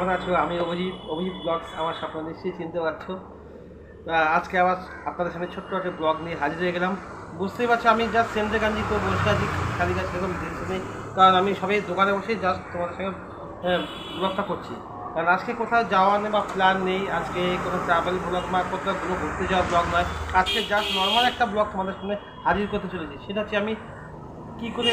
কেমন আছো? আমি অভিজিৎ ব্লগস আমার স্বপ্ন নিশ্চয়ই চিনতে পারছো। আজকে আবার আপনাদের সামনে ছোট্ট একটা ব্লগ নিয়ে হাজির হয়ে গেলাম। বুঝতেই পারছো আমি জাস্ট সেন্টে গাঞ্জি তো বসে আছি, খালি গাছ সেরকম জিনিস নেই, কারণ আমি সবাই দোকানে বসেই জাস্ট তোমাদের সঙ্গে ব্লগটা করছি। কারণ আজকে কোথাও যাওয়া নেই বা প্ল্যান নেই, আজকে কোনো ট্রাভেল ব্লগ বা কোথাও কোনো ঘুরতে যাওয়ার ব্লগ নয়। আজকে জাস্ট নর্মাল একটা ব্লগ তোমাদের সামনে হাজির করতে চলেছি। সেটা হচ্ছে আমি কী করে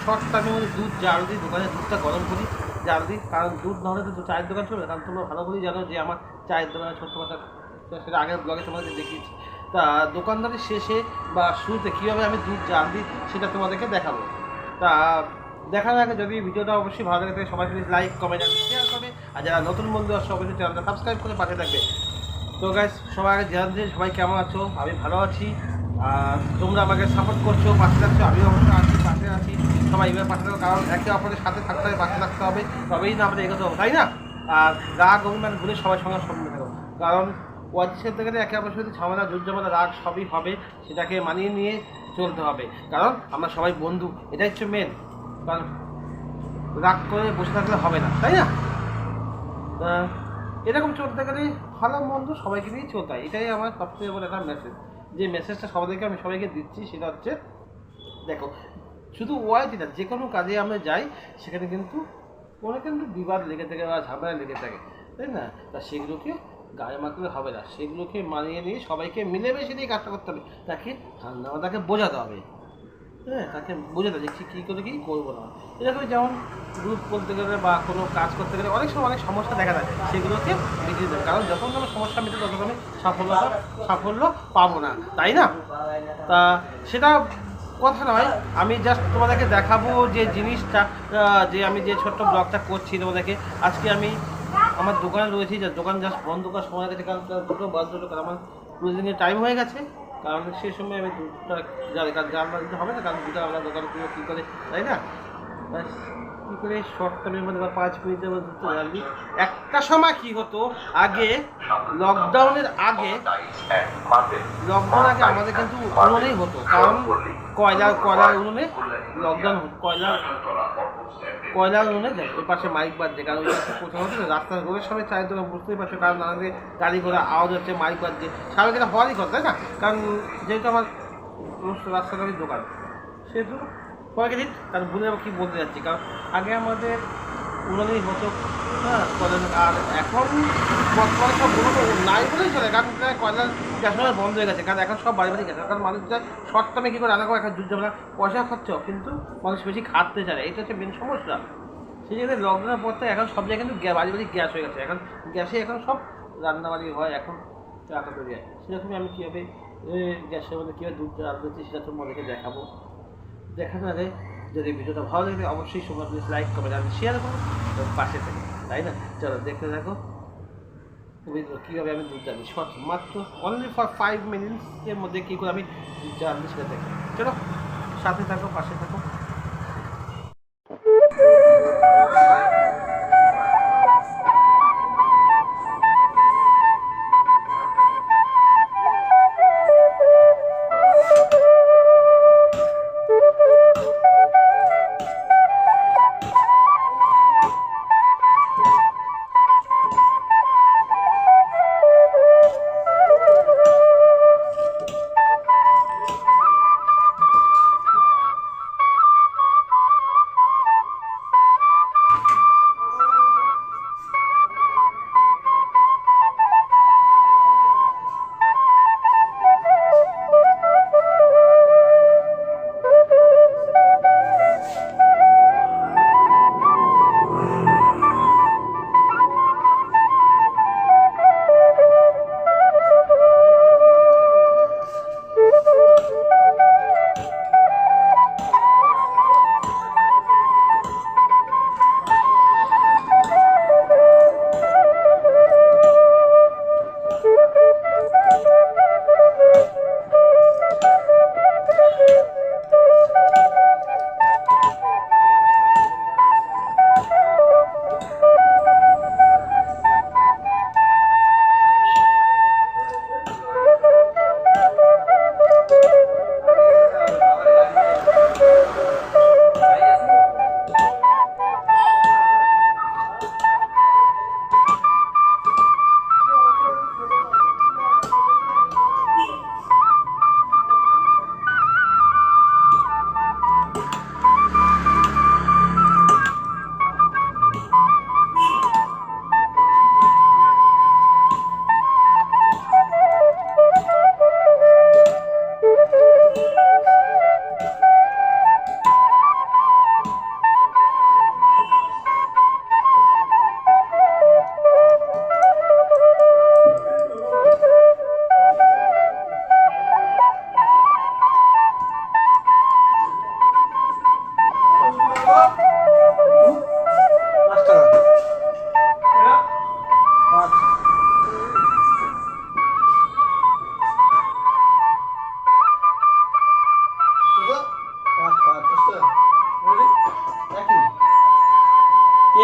শর্ট টাইমের মধ্যে দুধ জাল দিই, দোকানে দুধটা গরম করি, জাল দিই। কারণ দুধ না হলে তো চায়ের দোকান চলবে। কারণ তোমরা ভালো করেই জানো যে আমার চায়ের দোকানে ছোট্ট বাচ্চা, সেটা আগের ব্লগে তোমাদের দেখিয়েছি। তা দোকানদারের শেষে বা শুরুতে কীভাবে আমি দুধ জাল দিই সেটা তোমাদেরকে দেখাবো। তা দেখার আগে যদি ভিডিওটা অবশ্যই ভালো লাগে থাকে সবাই প্লিজ লাইক কমেন্ট আর শেয়ার করবে, আর যারা নতুন বন্ধু আসছে অবশ্যই চ্যানেলটা সাবস্ক্রাইব করে পাশে থাকবে। তো গাইস, সবাই আগে জানতে সবাই কেমন আছো? আমি ভালো আছি, আর তোমরা আমাকে সাপোর্ট করছো, পাশে থাকছো, আমিও অবশ্যই আছি, পাশে আছি। সবাই এবার পাশে থাকো, কারণ একে অপরের সাথে থাকতে হবে, পাশে থাকতে হবে, তবেই না আমরা এগোতে হবে, তাই না? আর রাগ অভিমান ভুলে সবাই সঙ্গে সম্মান থাকো, কারণ ওয়াজ খেলতে গেলে একে অপরের সাথে ঝামেলা ঝামেলা রাগ সবই হবে, সেটাকে মানিয়ে নিয়ে চলতে হবে, কারণ আমরা সবাই বন্ধু, এটাই হচ্ছে মেন। কারণ রাগ করে বসে থাকলে হবে না, তাই না? এরকম চলতে গেলে ভালো মন্দ সবাইকে নিয়েই চলতে হয়, এটাই আমার সবথেকে বড় একটা মেসেজ। যে মেসেজটা সবাইকে আমি সবাইকে দিচ্ছি সেটা হচ্ছে, দেখো শুধু ওয়াইজ না, যে কোনো কাজে আমরা যাই সেখানে কিন্তু কিন্তু বিবাদ লেগে থাকে বা ঝামেলা লেগে থাকে, তাই না? তা সেগুলোকে গায়ে মাখলে হবে না, সেগুলোকে মানিয়ে নিয়ে সবাইকে মিলেমিশে দিয়ে কাজটা করতে হবে। তাকে ঠান্ডা তাকে বোঝাতে হবে, হ্যাঁ, তাকে বোঝাতে যে কী করে কী করবো না। এরকম যেমন গ্রুপ করতে গেলে বা কোনো কাজ করতে গেলে অনেক সময় অনেক সমস্যা দেখা যায়, সেগুলোকে মিটিয়ে দেবে, কারণ যখন কোনো সমস্যা মিটে তখন আমি সাফল্য পাবো না, তাই না? তা সেটা কথা নয়, আমি জাস্ট তোমাদেরকে দেখাবো যে জিনিসটা, যে আমি যে ছোট্ট ব্লগটা করছি তোমাদেরকে। আজকে আমি আমার দোকানে রয়েছি, যে দোকান জাস্ট বন্ধ করার সময় গেছে, কারণ দুটো বাজতে হলো, কারণ আমার ক্লোজিংয়ের টাইম হয়ে গেছে। কারণ সেই সময় আমি দুধটা জানলা দিতে হবে না, কারণ দুটো আমরা দোকানে পুরো কী করে, তাই না? কী করে শর্ট টাইমের মধ্যে বা 5 মিনিটের মধ্যে দুধটা জাল দিই। একটা সময় কী হতো, আগে লকডাউনের আগে আমাদের কিন্তু উনুনেই হতো, কারণ কয়লার উনুনে লকডাউন হতো, কয়লার উনুনে যায় ওই পাশে মাইক বাজছে, কারণ ওই পাশে প্রথম হচ্ছে রাস্তার রোডের সময় চায়ের দোকান, বুঝতেই পারছো, কারণ আমাদের গাড়ি ঘোড়া আওয়াজ হচ্ছে, মাইক বাজছে, স্বাভাবিক এটা হওয়ারই কথা, তাই না? কারণ যেহেতু আমার রাস্তাঘাটের দোকান, সেহেতু সবাইকে দিন, কারণ ভুলে কী বলতে যাচ্ছি, কারণ আগে আমাদের উনুনেই হতো, হ্যাঁ। আর এখন বর্তমানে সব উনুন নাই বলেই চলে, কারণ কয়লার গ্যাস বন্ধ হয়ে গেছে, কারণ এখন সব বাড়ি বাড়ি গেছে, কারণ মানুষ যায় শর্ট টাইমে কী করে রান্না করে, এখন যুদ্ধ ঝামেলা পয়সা খরচ, কিন্তু মানুষ বেশি খাটতে চায়, এটা হচ্ছে মেন সমস্যা। সেই জায়গায় লকডাউনের পর থেকে এখন সব জায়গায় কিন্তু বাড়ি বাড়ি গ্যাস হয়ে গেছে, এখন গ্যাসে এখন সব রান্নাবাড়ি হয়, এখন রান্না তৈরি হয়। সেরকমই আমি কীভাবে গ্যাসের মধ্যে কীভাবে দুধ রান্না করছি সেটা তোমাদেরকে দেখাবো। দেখানো আগে যদি ভিডিওটা ভালো লাগে অবশ্যই সবাই প্লিজ লাইক কমেন্ট আর শেয়ার করুন, পাশে থেকে, তাই না? চলো দেখতে থাকো কীভাবে আমি দুধ জানি শর্ট, মাত্র অনলি ফর 5 মিনিটসের মধ্যে কী করে আমি দুধ জানি সেটা দেখো। চলো সাথে থাকো, পাশে থাকো।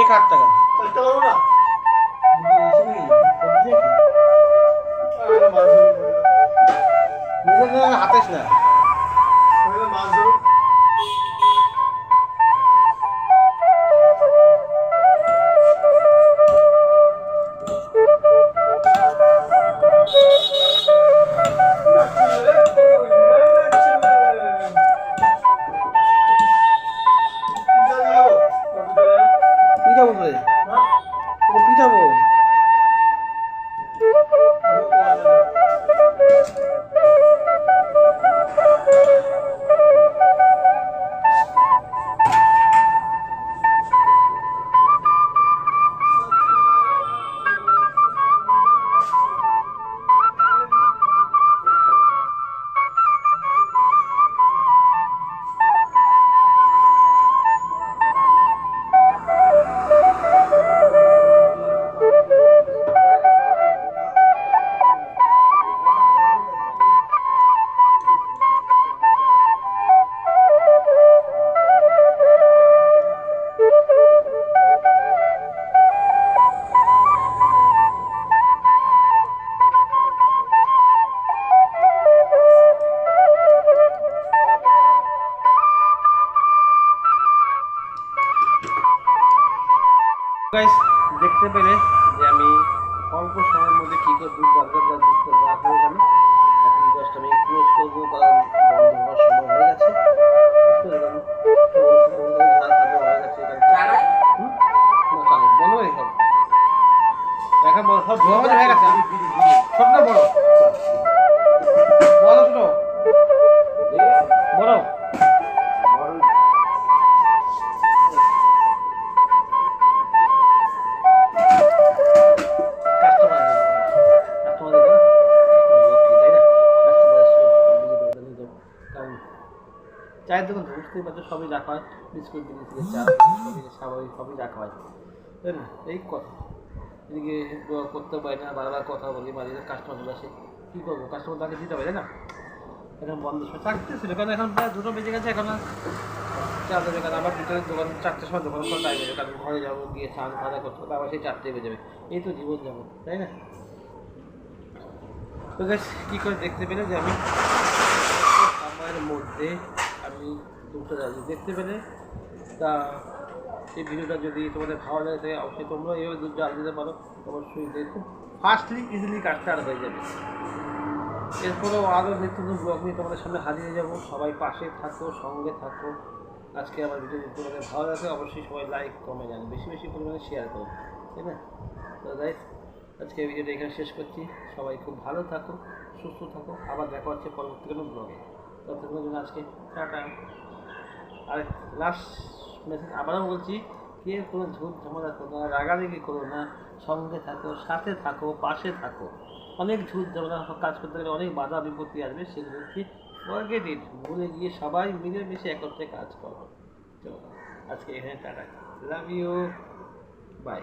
কেক 8 টাকা। হাতেস না পিঠাবো পিঠাবো গাইস, দেখতে পেলে যে আমি অল্প সময়ের মধ্যে কী করে দুধ বার্গার হয়ে গেল। এখন জাস্ট আমি ক্লোজ করবো কারণ বন্ধ হওয়ার সময় হয়ে গেছে। বন্ধ হয়ে সব এখন সব ধোয়া হয়ে গেছে। ছোট না বড় বড় ছোট বড় চায়ের দোকান বুঝতেই পারছো, সবই রাখা হয়, বিস্কুট বিস্কুট চা সবই স্বাভাবিক সবই রাখা হয়, তাই না? এই কথা এদিকে করতে পারি না, বারবার কথা বলি, মাঝে কাস্টমার চলে আসে, কী করবো? কাস্টমার তাকে দিতে হবে, তাই না? এখন বন্ধ সময় চারটে কারণ এখন প্রায় 2টো বেজে গেছে। এখন আর 4 বেজে গেছে, আবার ভিতরে দোকান 4টের সময় দোকান খোলা টাইম বেজে, কারণ ঘরে যাবো, গিয়ে স্নান খাওয়া করতে হবে, আবার সেই 4টে বেজে যাবে। এই তো জীবন যাবো, তাই না? তো গাইস, কী করে দেখতে পেলে যে আমি সময়ের মধ্যে আমি দুটো যাচ্ছি দেখতে পেলে। তা এই ভিডিওটা যদি তোমাদের ভালো লাগে থাকে অবশ্যই তোমরা এইভাবে দুধ জাল দিতে পারো, অবশ্যই খুব ফাস্টলি ইজিলি কাজটা আর হয়ে যাবে। এরপরেও আরও নিত্য নতুন ব্লগ নিয়ে তোমাদের সামনে হাজির হয়ে যাবো। সবাই পাশে থাকো, সঙ্গে থাকো। আজকে আমার ভিডিও যদি তোমাদের ভালো লাগে অবশ্যই সবাই লাইক কমে জানো, বেশি বেশি পরিমাণে শেয়ার করো, তাই না? তো গাইস, আজকে ভিডিওটা এখানে শেষ করছি। সবাই খুব ভালো থাকো, সুস্থ থাকো, আবার দেখা হচ্ছে পরবর্তী কোনো ব্লগে। ততক্ষণের জন্য আজকে টাটা। আর লাস্ট মেসেজ আবারও বলছি, কে কোনো ঝুট ঝামেলা করো না, রাগারাগি করো না, সঙ্গে থাকো, সাথে থাকো, পাশে থাকো। অনেক ঝুট ঝামেলা কাজ করতে গেলে অনেক বাধা বিপত্তি আসবে, সেগুলোকে ফরগেট ইট, ভুলে গিয়ে সবাই মিলেমিশে একত্রে কাজ করো। চলো আজকে এখানে টাটা, লাভ ইউ, বাই।